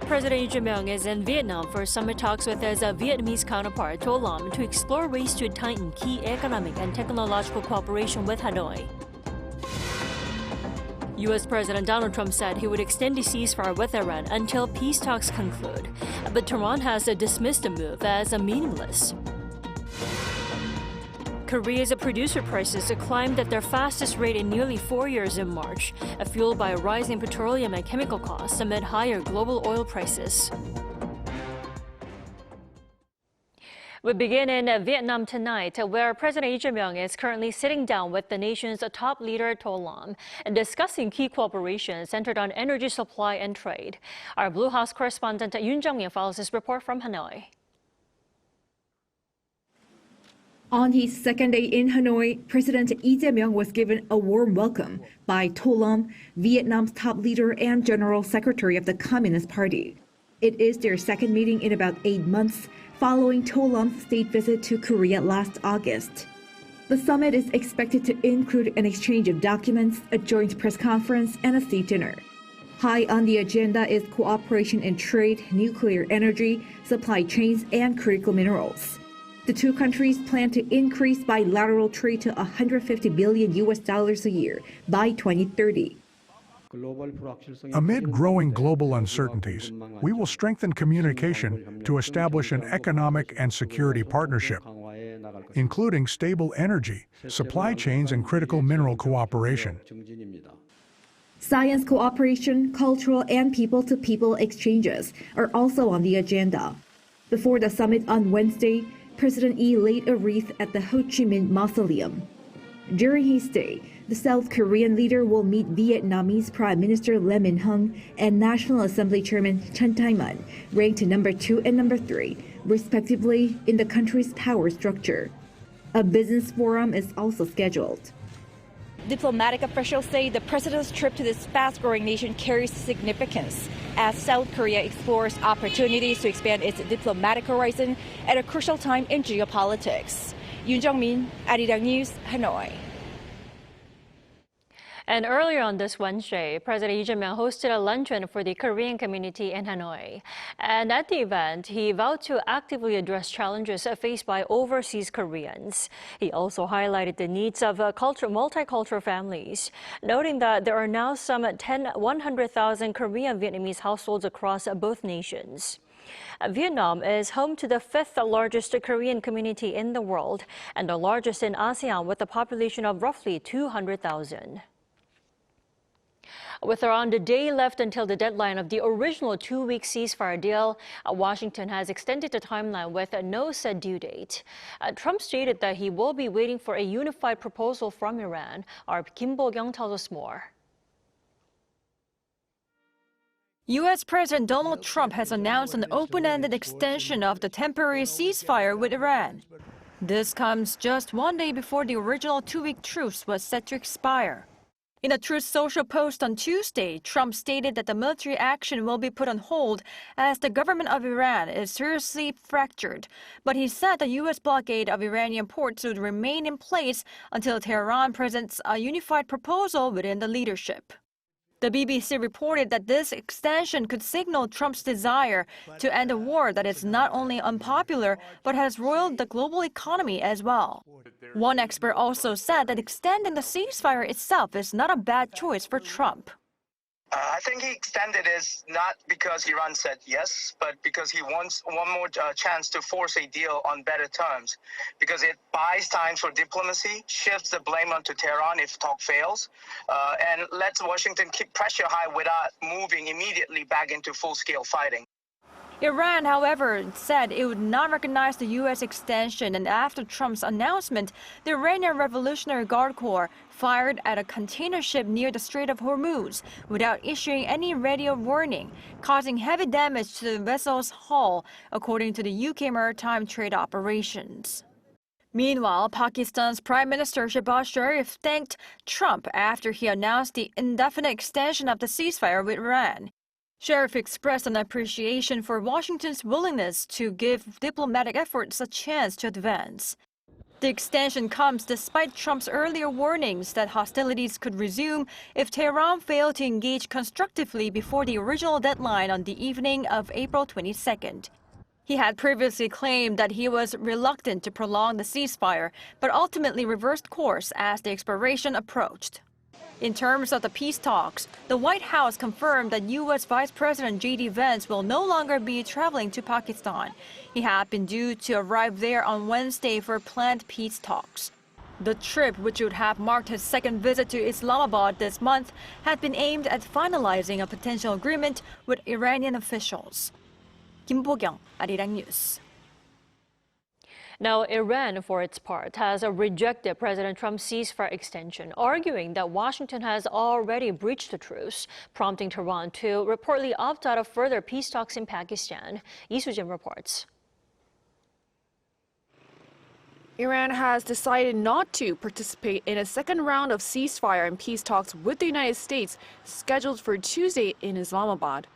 President Yoon is in Vietnam for summit talks with his Vietnamese counterpart To Lam to explore ways to tighten key economic and technological cooperation with Hanoi. U.S. President Donald Trump said he would extend the ceasefire with Iran until peace talks conclude, but Tehran has dismissed the move as meaningless. Korea's producer prices climbed at their fastest rate in nearly 4 years in March, fueled by rising petroleum and chemical costs amid higher global oil prices. We begin in Vietnam tonight, where President Yoon is currently sitting down with the nation's top leader To Lam and discussing key cooperation centered on energy supply and trade. Our Blue House correspondent Yoon follows this report from Hanoi. On his second day in Hanoi, President Lee was given a warm welcome by To Lam, Vietnam's top leader and General Secretary of the Communist Party. It is their second meeting in about 8 months, following To Lam's state visit to Korea last August. The summit is expected to include an exchange of documents, a joint press conference, and a state dinner. High on the agenda is cooperation in trade, nuclear energy, supply chains, and critical minerals. The two countries plan to increase bilateral trade to $150 billion a year by 2030. Amid growing global uncertainties, we will strengthen communication to establish an economic and security partnership, including stable energy, supply chains, and critical mineral cooperation. Science cooperation, cultural and people-to-people exchanges are also on the agenda. Before the summit on Wednesday, President Lee laid a wreath at the Ho Chi Minh Mausoleum. During his stay, the South Korean leader will meet Vietnamese Prime Minister Lee Min-hung and National Assembly Chairman Chun Tae-man, ranked number 2 and number 3, respectively, in the country's power structure. A business forum is also scheduled. Diplomatic officials say the president's trip to this fast-growing nation carries significance as South Korea explores opportunities to expand its diplomatic horizon at a crucial time in geopolitics. Yoon Min, Arirang News, Hanoi. And earlier on this Wednesday, President Yoon hosted a luncheon for the Korean community in Hanoi. And at the event, he vowed to actively address challenges faced by overseas Koreans. He also highlighted the needs of multicultural families, noting that there are now some 100,000 Korean Vietnamese households across both nations. Vietnam is home to the 5th largest Korean community in the world and the largest in ASEAN with a population of roughly 200,000. With around a day left until the deadline of the original 2-week ceasefire deal, Washington has extended the timeline with no set due date. Trump stated that he will be waiting for a unified proposal from Iran. Our Kim Bo-kyung tells us more. U.S. President Donald Trump has announced an open-ended extension of the temporary ceasefire with Iran. This comes just 1 day before the original 2-week truce was set to expire. In a Truth Social post on Tuesday, Trump stated that the military action will be put on hold as the government of Iran is seriously fractured. But he said the U.S. blockade of Iranian ports would remain in place until Tehran presents a unified proposal within the leadership. The BBC reported that this extension could signal Trump's desire to end a war that is not only unpopular but has roiled the global economy as well. One expert also said that extending the ceasefire itself is not a bad choice for Trump. I think he extended it not because Iran said yes, but because he wants one more chance to force a deal on better terms, because it buys time for diplomacy, shifts the blame onto Tehran if talk fails, and lets Washington keep pressure high without moving immediately back into full-scale fighting. Iran, however, said it would not recognize the U.S. extension, and after Trump's announcement, the Iranian Revolutionary Guard Corps fired at a container ship near the Strait of Hormuz without issuing any radio warning, causing heavy damage to the vessel's hull, according to the UK Maritime Trade Operations. Meanwhile, Pakistan's Prime Minister Shehbaz Sharif thanked Trump after he announced the indefinite extension of the ceasefire with Iran. Sharif expressed an appreciation for Washington's willingness to give diplomatic efforts a chance to advance. The extension comes despite Trump's earlier warnings that hostilities could resume if Tehran failed to engage constructively before the original deadline on the evening of April 22nd. He had previously claimed that he was reluctant to prolong the ceasefire, but ultimately reversed course as the expiration approached. In terms of the peace talks, the White House confirmed that U.S. Vice President J.D. Vance will no longer be traveling to Pakistan. He had been due to arrive there on Wednesday for planned peace talks. The trip, which would have marked his second visit to Islamabad this month, had been aimed at finalizing a potential agreement with Iranian officials. Kim Bo-kyung, Arirang News. Now, Iran, for its part, has rejected President Trump's ceasefire extension, arguing that Washington has already breached the truce, prompting Tehran to reportedly opt out of further peace talks in Pakistan. Lee Soo-jin reports. Iran has decided not to participate in a second round of ceasefire and peace talks with the United States scheduled for Tuesday in Islamabad.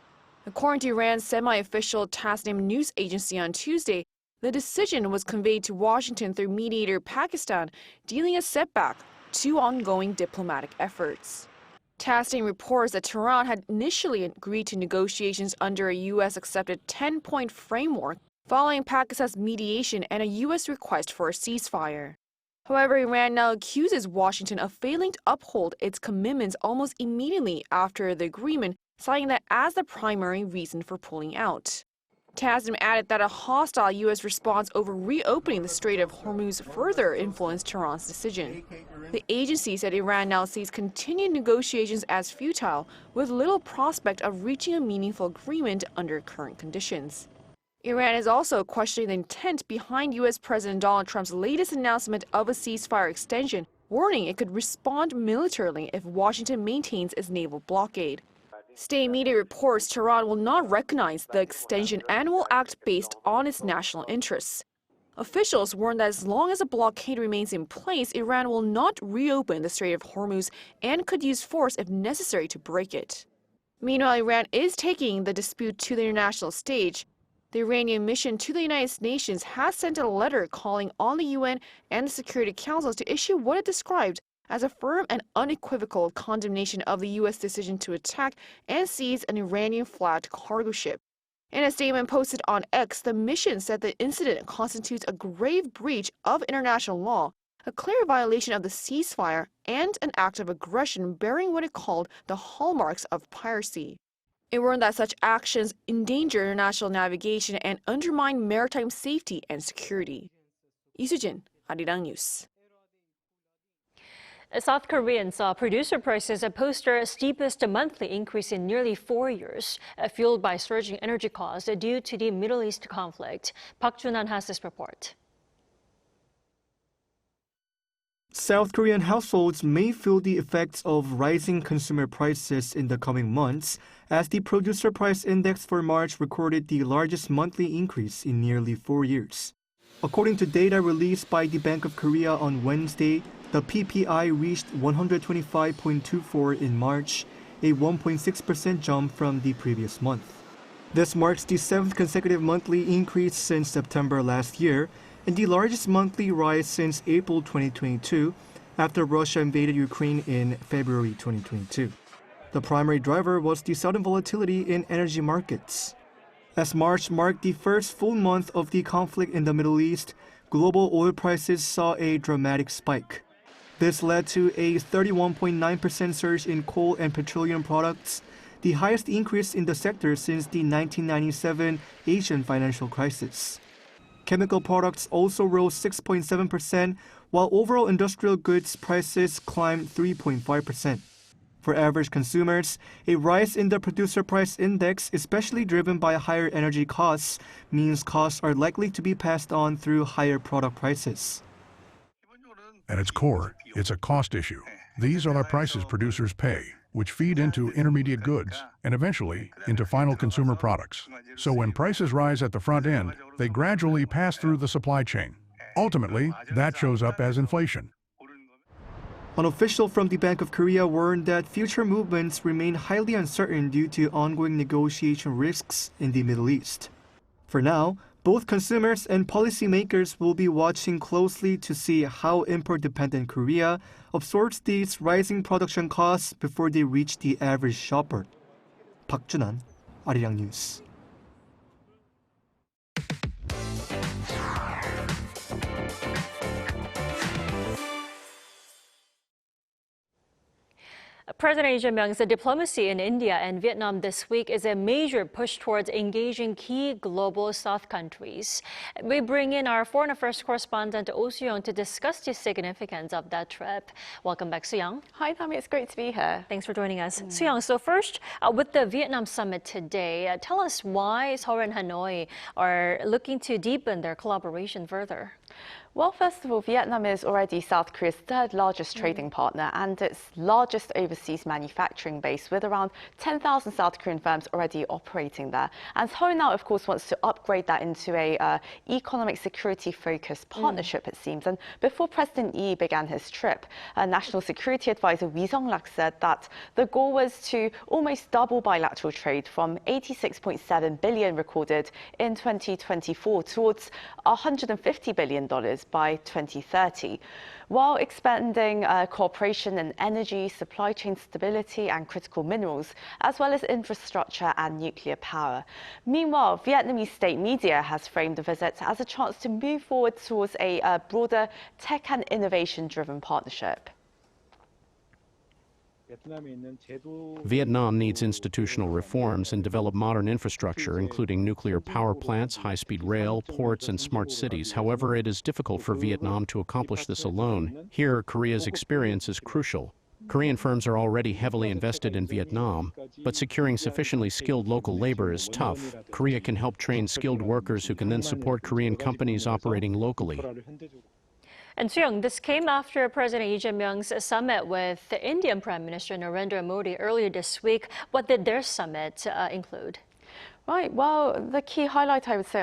According to Iran's semi-official Tasnim news agency on Tuesday, the decision was conveyed to Washington through mediator Pakistan, dealing a setback to ongoing diplomatic efforts. Tasnim reports that Tehran had initially agreed to negotiations under a U.S.-accepted 10-point framework following Pakistan's mediation and a U.S. request for a ceasefire. However, Iran now accuses Washington of failing to uphold its commitments almost immediately after the agreement, citing that as the primary reason for pulling out. Tasnim added that a hostile U.S. response over reopening the Strait of Hormuz further influenced Tehran's decision. The agency said Iran now sees continued negotiations as futile, with little prospect of reaching a meaningful agreement under current conditions. Iran is also questioning the intent behind U.S. President Donald Trump's latest announcement of a ceasefire extension, warning it could respond militarily if Washington maintains its naval blockade. State media reports Tehran will not recognize the extension and will act based on its national interests. Officials warn that as long as a blockade remains in place, Iran will not reopen the Strait of Hormuz and could use force if necessary to break it. Meanwhile, Iran is taking the dispute to the international stage. The Iranian mission to the United Nations has sent a letter calling on the UN and the Security Council to issue what it described as a firm and unequivocal condemnation of the U.S. decision to attack and seize an Iranian-flagged cargo ship. In a statement posted on X, the mission said the incident constitutes a grave breach of international law, a clear violation of the ceasefire, and an act of aggression bearing what it called the hallmarks of piracy. It warned that such actions endanger international navigation and undermine maritime safety and security. Lee Soo-jin, Arirang News. South Koreans saw producer prices post their steepest monthly increase in nearly 4 years, fueled by surging energy costs due to the Middle East conflict. Park Jun-han has this report. South Korean households may feel the effects of rising consumer prices in the coming months, as the producer price index for March recorded the largest monthly increase in nearly 4 years. According to data released by the Bank of Korea on Wednesday, the PPI reached 125.24 in March, a 1.6% jump from the previous month. This marks the 7th consecutive monthly increase since September last year, and the largest monthly rise since April 2022, after Russia invaded Ukraine in February 2022. The primary driver was the sudden volatility in energy markets. As March marked the first full month of the conflict in the Middle East, global oil prices saw a dramatic spike. This led to a 31.9% surge in coal and petroleum products, the highest increase in the sector since the 1997 Asian financial crisis. Chemical products also rose 6.7%, while overall industrial goods prices climbed 3.5%. For average consumers, a rise in the producer price index, especially driven by higher energy costs, means costs are likely to be passed on through higher product prices. At its core, it's a cost issue. These are the prices producers pay, which feed into intermediate goods and eventually into final consumer products. So when prices rise at the front end, they gradually pass through the supply chain. Ultimately, that shows up as inflation. An official from the Bank of Korea warned that future movements remain highly uncertain due to ongoing negotiation risks in the Middle East. For now, Both consumers and policymakers will be watching closely to see how import-dependent Korea absorbs these rising production costs before they reach the average shopper. Park Junan, Arirang News. President Lee Jae-myung's diplomacy in India and Vietnam this week is a major push towards engaging key global South countries. We bring in our foreign affairs correspondent Oh Soo-young to discuss the significance of that trip. Welcome back, Soo-young. Hi, Tammy. It's great to be here. Thanks for joining us. Soo-young, so first, with the Vietnam summit today, tell us why Seoul and Hanoi are looking to deepen their collaboration further. Well, first of all, Vietnam is already South Korea's third largest trading partner and its largest overseas manufacturing base, with around 10,000 South Korean firms already operating there. And Seoul now, of course, wants to upgrade that into a economic security-focused partnership, it seems. And before President Lee began his trip, National Security Advisor Wi Sung-lak said that the goal was to almost double bilateral trade from 86.7 billion recorded in 2024 towards $150 billion by 2030, while expanding cooperation in energy, supply chain stability and critical minerals, as well as infrastructure and nuclear power. Meanwhile, Vietnamese state media has framed the visit as a chance to move forward towards a broader tech and innovation-driven partnership. Vietnam needs institutional reforms and develop modern infrastructure, including nuclear power plants, high-speed rail, ports, and smart cities. However, it is difficult for Vietnam to accomplish this alone. Here, Korea's experience is crucial. Korean firms are already heavily invested in Vietnam, but securing sufficiently skilled local labor is tough. Korea can help train skilled workers who can then support Korean companies operating locally. And Soo-young, this came after President Lee Jae-myung's summit with the Indian Prime Minister Narendra Modi earlier this week. What did their summit include? Right, well, the key highlight, I would say,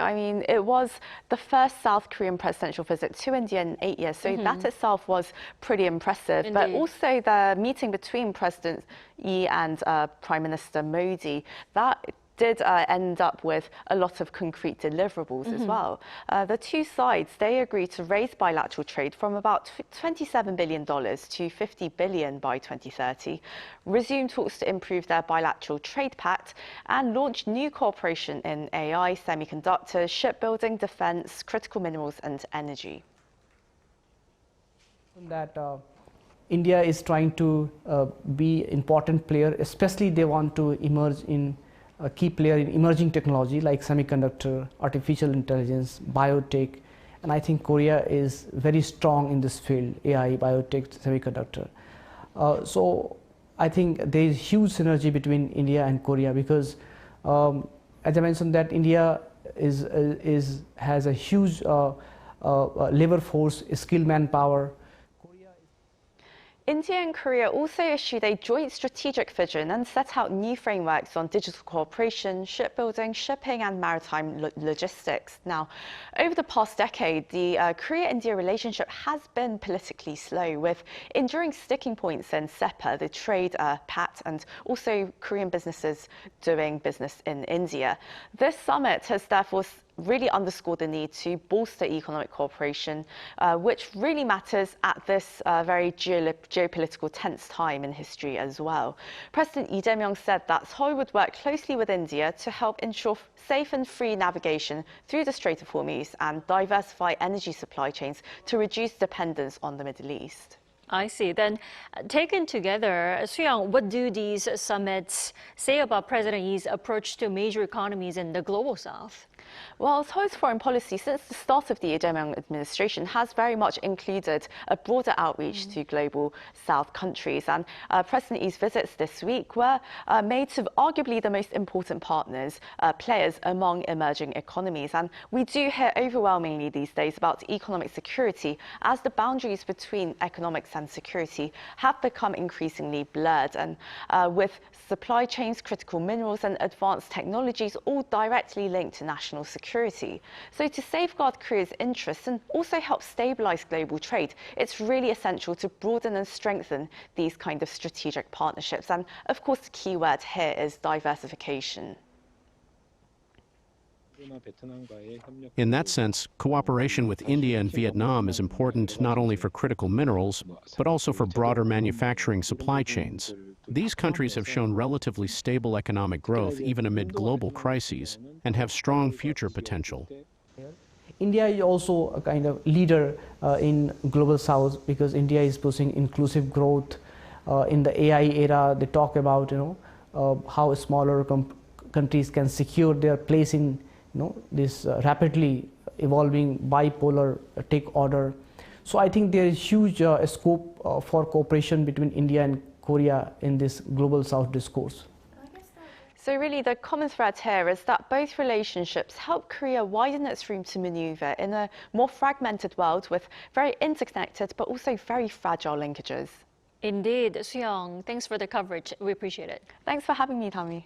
it was the first South Korean presidential visit to India in 8 years, so that itself was pretty impressive. Indeed. But also the meeting between President Lee and Prime Minister Modi, that did end up with a lot of concrete deliverables as well. The two sides, they agreed to raise bilateral trade from about $27 billion to $50 billion by 2030, resume talks to improve their bilateral trade pact, and launch new cooperation in AI, semiconductors, shipbuilding, defense, critical minerals, and energy. That India is trying to be an important player, especially they want to emerge in a key player in emerging technology like semiconductor, artificial intelligence, biotech, and I think Korea is very strong in this field, AI, biotech, semiconductor. So I think there is huge synergy between India and Korea because, as I mentioned, that India has a huge labor force, skilled manpower. India and Korea also issued a joint strategic vision and set out new frameworks on digital cooperation, shipbuilding, shipping and maritime logistics. Now, over the past decade, the Korea-India relationship has been politically slow, with enduring sticking points in SEPA, the trade pact, and also Korean businesses doing business in India. This summit has therefore really underscored the need to bolster economic cooperation, which really matters at this very geopolitical tense time in history as well. President Lee Jae-myung said that Seoul would work closely with India to help ensure safe and free navigation through the Strait of Hormuz and diversify energy supply chains to reduce dependence on the Middle East. I see. Then, taken together, Soo-young, what do these summits say about President Lee's approach to major economies in the global South? Well, Seoul's foreign policy since the start of the Lee Jae-myung administration has very much included a broader outreach to global South countries. And President Lee's visits this week were made to arguably the most important players among emerging economies. And we do hear overwhelmingly these days about economic security, as the boundaries between economics and security have become increasingly blurred. And with supply chains, critical minerals and advanced technologies all directly linked to national security. So to safeguard Korea's interests and also help stabilize global trade, it's really essential to broaden and strengthen these kind of strategic partnerships. And of course, the key word here is diversification. In that sense, cooperation with India and Vietnam is important not only for critical minerals, but also for broader manufacturing supply chains. These countries have shown relatively stable economic growth even amid global crises and have strong future potential. India is also a kind of leader in global south because India is pushing inclusive growth. In the AI era, they talk about how smaller countries can secure their place in this rapidly evolving bipolar tech order. So I think there is huge scope for cooperation between India and Korea in this global south discourse. So really the common thread here is that both relationships help Korea widen its room to maneuver in a more fragmented world with very interconnected but also very fragile linkages. Indeed. Suyong, thanks for the coverage. We appreciate it. Thanks for having me, Tami.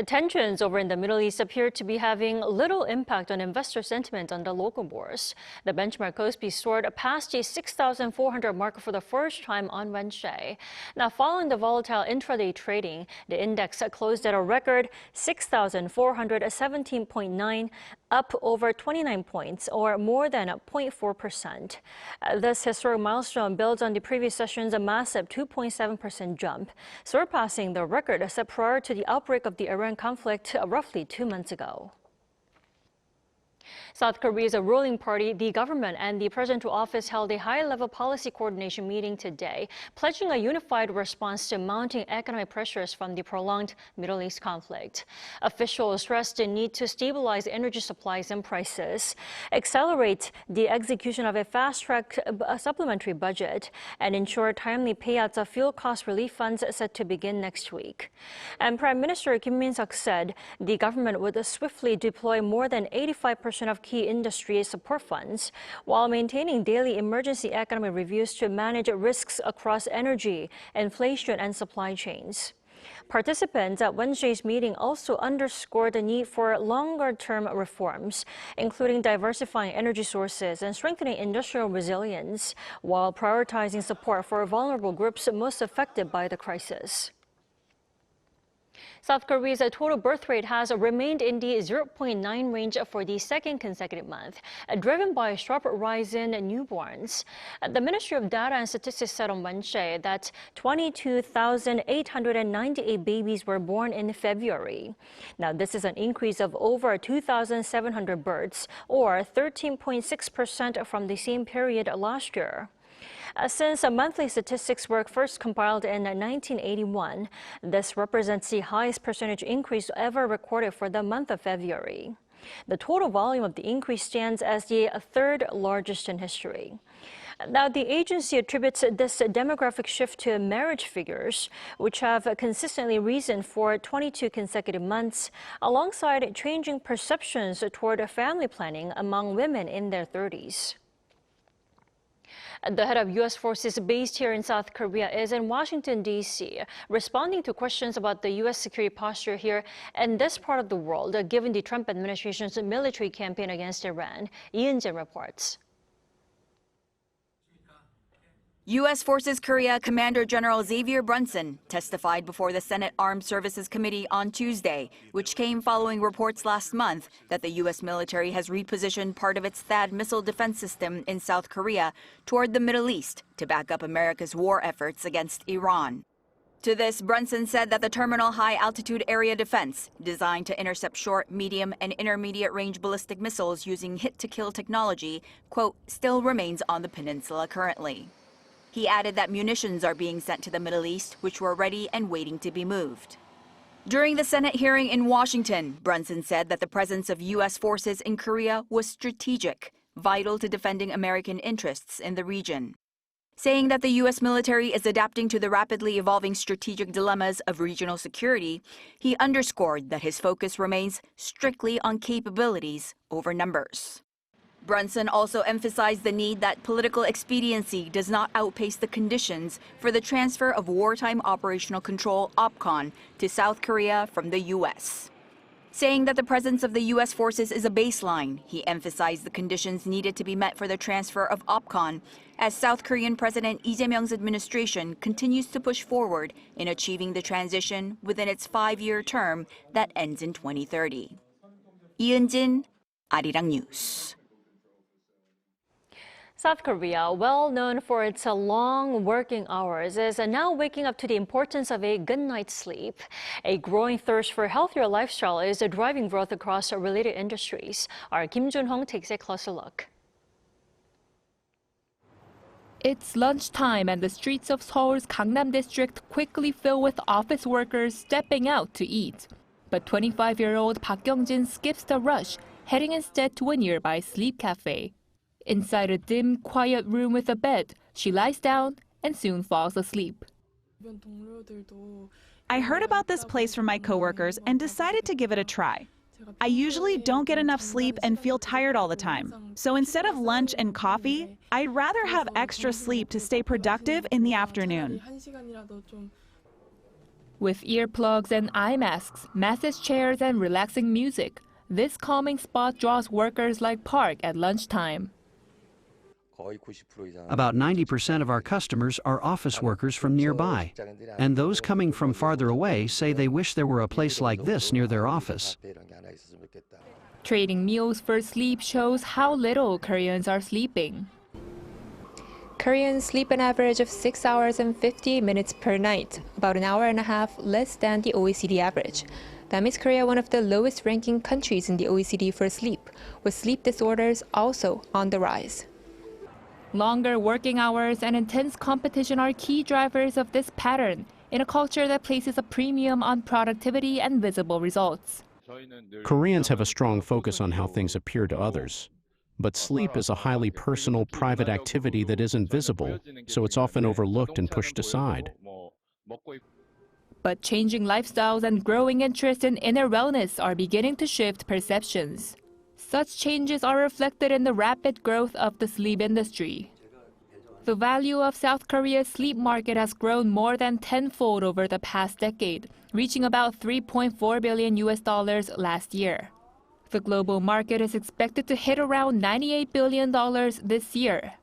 Tensions over in the Middle East appear to be having little impact on investor sentiment on the local bourse. The benchmark KOSPI soared past a 6,400 mark for the first time on Wednesday. Now, following the volatile intraday trading, the index closed at a record 6,417.9, up over 29 points, or more than 0.4%. This historic milestone builds on the previous session's massive 2.7% jump, surpassing the record set prior to the outbreak of the Arirang conflict roughly 2 months ago. South Korea's ruling party, the government, and the presidential office held a high-level policy coordination meeting today, pledging a unified response to mounting economic pressures from the prolonged Middle East conflict. Officials stressed the need to stabilize energy supplies and prices, accelerate the execution of a fast-track supplementary budget, and ensure timely payouts of fuel cost relief funds set to begin next week. And Prime Minister Kim Min-seok said the government would swiftly deploy more than 85% of key industry support funds, while maintaining daily emergency economic reviews to manage risks across energy, inflation, and supply chains. Participants at Wednesday's meeting also underscored the need for longer-term reforms, including diversifying energy sources and strengthening industrial resilience, while prioritizing support for vulnerable groups most affected by the crisis. South Korea's total birth rate has remained in the 0.9 range for the second consecutive month, driven by a sharp rise in newborns. The Ministry of Data and Statistics said on Wednesday that 22,898 babies were born in February. Now, this is an increase of over 2,700 births, or 13.6% from the same period last year. Since monthly statistics were first compiled in 1981, this represents the highest percentage increase ever recorded for the month of February. The total volume of the increase stands as the third largest in history. Now, the agency attributes this demographic shift to marriage figures, which have consistently risen for 22 consecutive months, alongside changing perceptions toward family planning among women in their 30s. The head of U.S. forces based here in South Korea is in Washington, D.C., responding to questions about the U.S. security posture here in this part of the world, given the Trump administration's military campaign against Iran. Yoon reports. U.S. Forces Korea Commander General Xavier Brunson testified before the Senate Armed Services Committee on Tuesday, which came following reports last month that the U.S. military has repositioned part of its THAAD missile defense system in South Korea toward the Middle East to back up America's war efforts against Iran. To this, Brunson said that the Terminal High Altitude Area Defense, designed to intercept short, medium, and intermediate-range ballistic missiles using hit-to-kill technology, quote, still remains on the peninsula currently. He added that munitions are being sent to the Middle East, which were ready and waiting to be moved. During the Senate hearing in Washington, Brunson said that the presence of U.S. forces in Korea was strategic, vital to defending American interests in the region. Saying that the U.S. military is adapting to the rapidly evolving strategic dilemmas of regional security, he underscored that his focus remains strictly on capabilities over numbers. Brunson also emphasized the need that political expediency does not outpace the conditions for the transfer of wartime operational control OPCON to South Korea from the U.S. Saying that the presence of the U.S. forces is a baseline, he emphasized the conditions needed to be met for the transfer of OPCON as South Korean President Lee Jae-myung's administration continues to push forward in achieving the transition within its 5-year term that ends in 2030. 이은진, Arirang News. South Korea, well known for its long working hours, is now waking up to the importance of a good night's sleep. A growing thirst for a healthier lifestyle is driving growth across related industries. Our Kim Jun-hong takes a closer look. It's lunchtime and the streets of Seoul's Gangnam district quickly fill with office workers stepping out to eat. But 25-year-old Park Kyung-jin skips the rush, heading instead to a nearby sleep cafe. Inside a dim, quiet room with a bed, she lies down and soon falls asleep. I heard about this place from my coworkers and decided to give it a try. I usually don't get enough sleep and feel tired all the time. So instead of lunch and coffee, I'd rather have extra sleep to stay productive in the afternoon. With earplugs and eye masks, massage chairs and relaxing music, this calming spot draws workers like Park at lunchtime. About 90% of our customers are office workers from nearby, and those coming from farther away say they wish there were a place like this near their office. Trading meals for sleep shows how little Koreans are sleeping. Koreans sleep an average of 6 hours and 58 minutes per night, about an hour and a half less than the OECD average. That makes Korea one of the lowest ranking countries in the OECD for sleep, with sleep disorders also on the rise. Longer working hours and intense competition are key drivers of this pattern in a culture that places a premium on productivity and visible results. Koreans have a strong focus on how things appear to others. But sleep is a highly personal, private activity that isn't visible, so it's often overlooked and pushed aside. But changing lifestyles and growing interest in inner wellness are beginning to shift perceptions. Such changes are reflected in the rapid growth of the sleep industry. The value of South Korea's sleep market has grown more than tenfold over the past decade, reaching about $3.4 billion last year. The global market is expected to hit around $98 billion this year.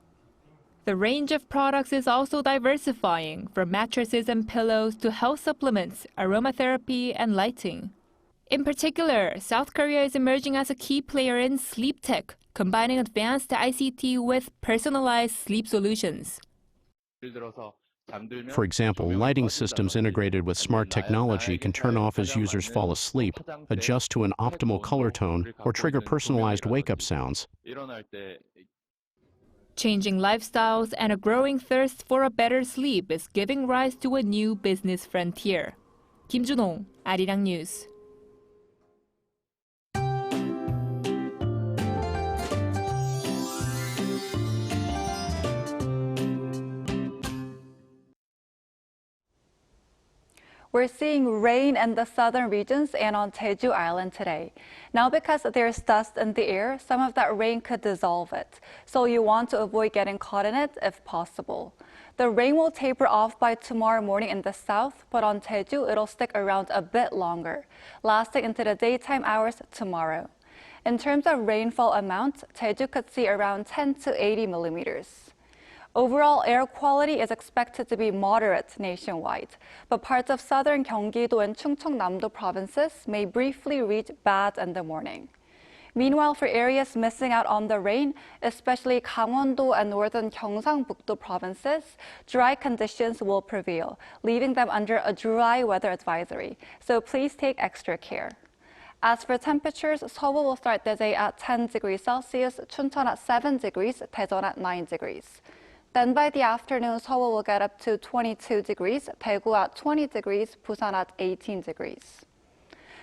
The range of products is also diversifying, from mattresses and pillows to health supplements, aromatherapy, and lighting. In particular, South Korea is emerging as a key player in sleep tech, combining advanced ICT with personalized sleep solutions. For example, lighting systems integrated with smart technology can turn off as users fall asleep, adjust to an optimal color tone, or trigger personalized wake-up sounds. Changing lifestyles and a growing thirst for a better sleep is giving rise to a new business frontier. Kim Jun-hong, Arirang News. We're seeing rain in the southern regions and on Jeju Island today. Now, because there's dust in the air, some of that rain could dissolve it. So you want to avoid getting caught in it if possible. The rain will taper off by tomorrow morning in the south, but on Jeju, it'll stick around a bit longer, lasting into the daytime hours tomorrow. In terms of rainfall amount, Jeju could see around 10 to 80 millimeters. Overall air quality is expected to be moderate nationwide, but parts of southern Gyeonggi-do and Chungcheongnam-do provinces may briefly reach bad in the morning. Meanwhile, for areas missing out on the rain, especially Gangwon-do and northern Gyeongsangbuk-do provinces, dry conditions will prevail, leaving them under a dry weather advisory, so please take extra care. As for temperatures, Seoul will start the day at 10 degrees Celsius, Chuncheon at 7 degrees, Daejeon at 9 degrees. Then by the afternoon, Seoul will get up to 22 degrees, Daegu at 20 degrees, Busan at 18 degrees.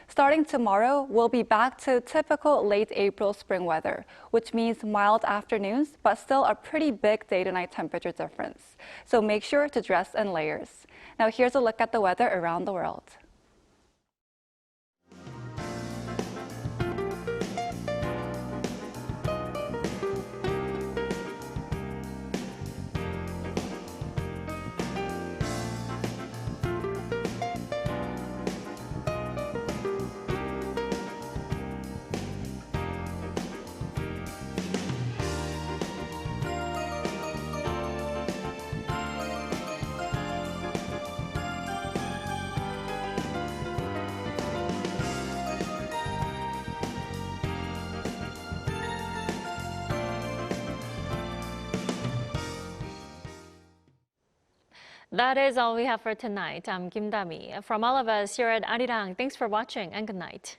Starting tomorrow, we'll be back to typical late April spring weather, which means mild afternoons, but still a pretty big day-to-night temperature difference. So make sure to dress in layers. Now here's a look at the weather around the world. That is all we have for tonight. I'm Kim Dami. From all of us here at Arirang, thanks for watching and good night.